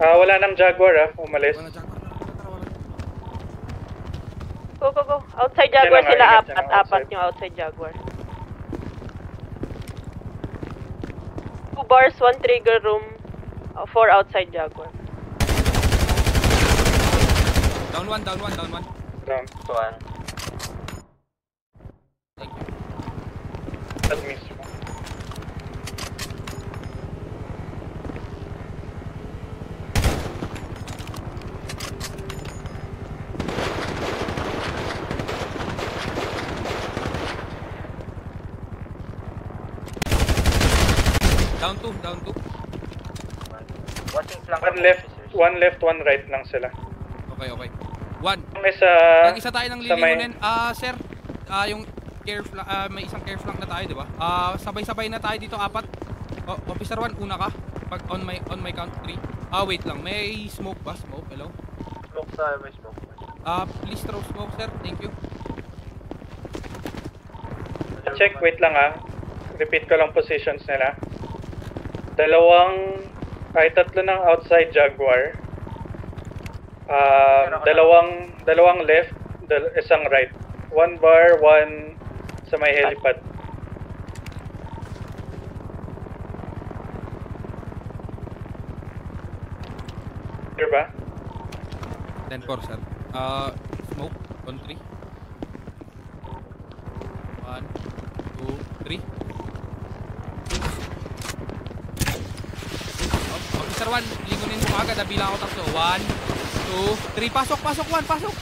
Wala nang Jaguar umalis. Wala Jaguar. Go. Outside Jaguar Yan lang, sila, ingat yan, apat outside. yung outside Jaguar. 2 bars, 1 trigger room, 4 outside Jaguar. Down one. Down. Tuwan. Thank you. That mismo. Down two. Watching flank. One left, one right lang sila. Okay. One. Yung isa, Nag-isa tayo ng sa may- lilingunin. Sir, yung care flank, may isang care flank na tayo, di ba? Sabay-sabay na tayo dito, apat. Oh, Officer 1, una ka. Pag on my count 3. Wait lang. May smoke ba? Smoke, hello? May smoke. Please throw smoke, sir. Thank you. check, wait lang Repeat ko lang positions nila. Tatlo ng outside Jaguar. Dalawang left, isang right. 1 bar, 1 sa may helipad. Clear ba? 10-4, sir. Smoke on 3. 1, 2, 3. Officer 1, lingunin mo agad. Bilang ako tatlo. 1, 2, 3. Pasok, 1. Pasok.